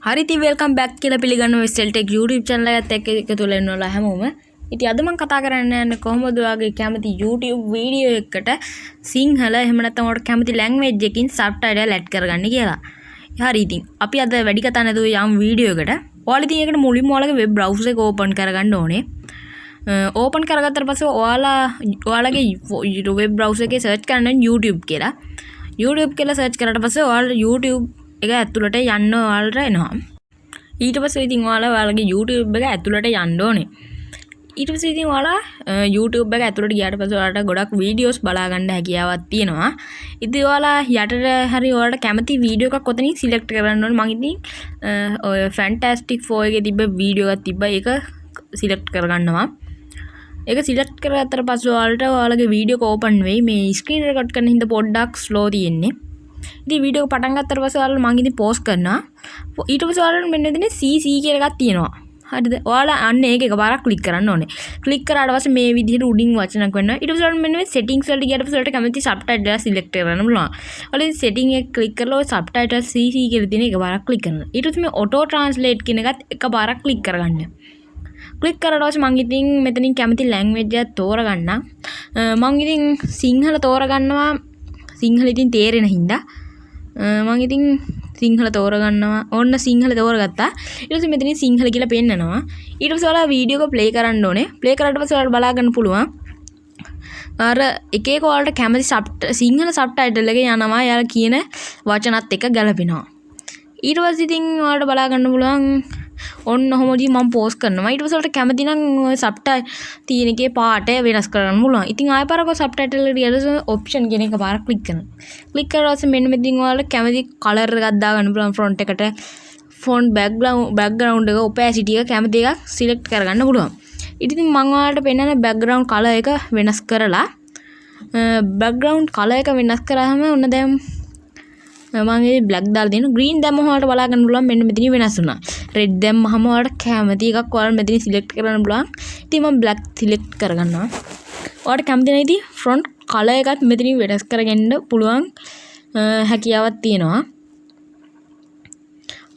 හරි ඉතින් welcome back කියලා පිළිගන්නවා SLTech YouTube channel එකත් එක්ක එකතු වෙලා ඉන්නවා හැමෝම. ඉතින් අද මම කතා කරන්න යන්නේ කොහොමද ඔයාගේ කැමති YouTube වීඩියෝ එකකට සිංහල එහෙම නැත්නම් ඔයාලට කැමති ලැන්ග්වේජ් එකකින් සබ්ටයිටල් ඇඩ් කරගන්න කියලා. හරි ඉතින් අපි අද වැඩි කතා නැතුව යම් වීඩියෝ එකට. ඔයාලා ඉතින් ඒකට මුලින්ම ඔයාලගේ වෙබ් බ්‍රවුසර් එක ඕපන් කරගන්න ඕනේ. ඕපන් කරගත්තට පස්සේ ඔයාලගේ වෙබ් බ්‍රවුසර් එකේ සර්ච් කරන්න YouTube කියලා. YouTube කියලා සර්ච් කරාට පස්සේ ඔයාලා YouTube එක ඇතුළට යන්න ඔයාලට එනවා. ඊට පස්සේ ඉතින් ඔයාලගේ YouTube එක ඇතුළට යන්න ඕනේ. ඊට පස්සේ ඉතින් ඔයාලා YouTube එක ඇතුළට ගියාට පස්සේ ඔයාලට ගොඩක් වීඩියෝස් බලා ගන්න හැකියාවක් තියෙනවා. ඉතින් ඔයාලා යටට හරි ඔයාලට කැමති වීඩියෝ එකක් ඔතනින් සිලෙක්ට් කරගන්න ඕනේ. මම ඉතින් ඔය Fantastic 4 එකේ තිබ්බ වීඩියෝ එකක් තිබ්බා. ඒක සිලෙක්ට් කරගන්නවා. ඒක සිලෙක්ට් කරගත්තට පස්සේ ඔයාලගේ වීඩියෝ එක ඕපන් වෙයි. මේ ස්ක්‍රීන් රෙකෝඩ් කරන හින්දා පොඩ්ඩක් ස්ලෝ තියෙන්නේ. ඉතින් වීඩියෝ එක පටන් ගත්තට පස්සේ ඔයාලා මම ඉතින් පෝස් කරනවා. ඊට පස්සේ ඔයාලට මෙන්න මෙතන CC කියලා එකක් තියෙනවා. හරිද? ඔයාලා අන්න ඒක එකපාරක් ක්ලික් කරන්න ඕනේ. ක්ලික් කරාට පස්සේ මේ විදිහට උඩින් වචනක් වෙනවා. ඊට පස්සේ ඔයාලා මෙන්න මේ settings වලට ගියාට පස්සේ ඔයාලට කැමති subtitle එක select කරගන්න පුළුවන්. ඔයාලා ඉතින් setting එක ක්ලික් කරලා ඔය subtitle CC කියලා තියෙන එකපාරක් ක්ලික් කරනවා. ඊට පස්සේ මේ auto translate කියන එකත් එකපාරක් ක්ලික් කරගන්න. ක්ලික් කරාට පස්සේ මම ඉතින් මෙතනින් කැමති ලැන්ග්වේජ් එක තෝරගන්නම්. මම ඉතින් සිංහල තෝරගන්නවා. සිංහල ඉතින් තේරෙන හින්දා මම ඉතින් සිංහල තෝරගන්නවා. ඕන්න සිංහල තෝරගත්තා. ඊට පස්සේ මෙතනින් සිංහල කියලා පෙන්නනවා. ඊට පස්සේ ඔයාලා වීඩියෝ එක ප්ලේ කරන්න ඕනේ. ප්ලේ කරාට පස්සේ ඔයාලා බලා ගන්න පුළුවන්. අර එක එක ඔයාලට කැමති සිංහල සබ්ටයිටල් එක යනවා. යාලා කියන වචනත් එක්ක ගැලපෙනවා. ඊට පස්සේ ඉතින් ඔයාලට බලා ගන්න පුළුවන් ඔන්න ඔහොමදී මම පෝස්ට් කරනවා. ඊට පස්සේ ඔයාලට කැමති නම් ඔය සබ්ටයිටල් තියෙන එකේ පාට වෙනස් කරන්න පුළුවන්. ඉතින් ආයෙ පාරක් ඔය සබ්ටයිටල් එකට ගියලා ඔප්ෂන් කියන එක පාරක් ක්ලික් කරනවා. ක්ලික් කරලා පස්සේ මෙන්න මෙතනින් ඔයාලට කැමති කලර් එකක් දාගන්න පුළුවන් ෆොන්ට් එකට. ෆොන්ට් බෑග්ග්‍රවුන්ඩ් එක ඔපැසිටි එක කැමති එකක් සිලෙක්ට් කරගන්න පුළුවන්. ඉතින් මම ඔයාලට පෙන්නන බෑග්ග්‍රවුන්ඩ් කලර් එක වෙනස් කරලා බෑග්ග්‍රවුන්ඩ් කලර් එක වෙනස් කරාම ඔන්න දැන් මම මේ බ්ලැක් දාලා දෙනවා. ග්‍රීන් දැම්මම ඔයාලට බලා ගන්න පුළුවන් මෙන්න මෙතනින් වෙනස් වුණා. රෙඩ් දැම්මම ඔයාලට කැමති එකක් ඔයාලා මෙතනින් සිලෙක්ට් කරන්න පුළුවන්. ඉතින් මම බ්ලැක් සිලෙක්ට් කරගන්නවා. ඔයාලට කැමති නම් ඉතින් ෆ්‍රොන්ට් කලර් එකත් මෙතනින් වෙනස් කරගන්න පුළුවන් හැකියාවක් තියෙනවා.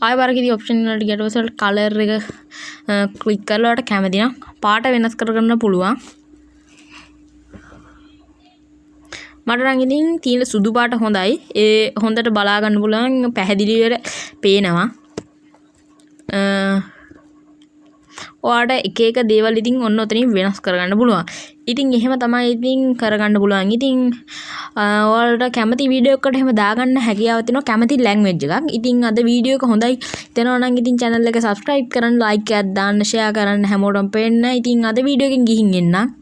ආයෙ වරකදී ඔප්ෂන් වලට ගියට පස්සේ ඔයාලට කලර් එක ක්ලික් කරලා ඔයාලට කැමති නම් පාට වෙනස් කරගන්න පුළුවන්. මට නම් ඉතින් තියෙන සුදු පාට හොඳයි. ඒ හොඳට බලා ගන්න පුළුවන් පැහැදිලිව පේනවා. ඔයාලට එක එක දේවල් ඉතින් ඔන්න ඔතනින් වෙනස් කරගන්න පුළුවන්. ඉතින් එහෙම තමයි ඉතින් කරගන්න පුළුවන්. ඉතින් ඔයාලට කැමති වීඩියෝ එකකට එහෙම දාගන්න හැකියාව තියෙනවා කැමති ලැන්ග්වේජ් එකක්. ඉතින් අද වීඩියෝ එක හොඳයි හිතෙනවා නම් ඉතින් channel එක subscribe කරන්න, like එකක් දාන්න, share කරන්න හැමෝටම පෙන්න. ඉතින් අද වීඩියෝ එකෙන් ගිහින් එන්න.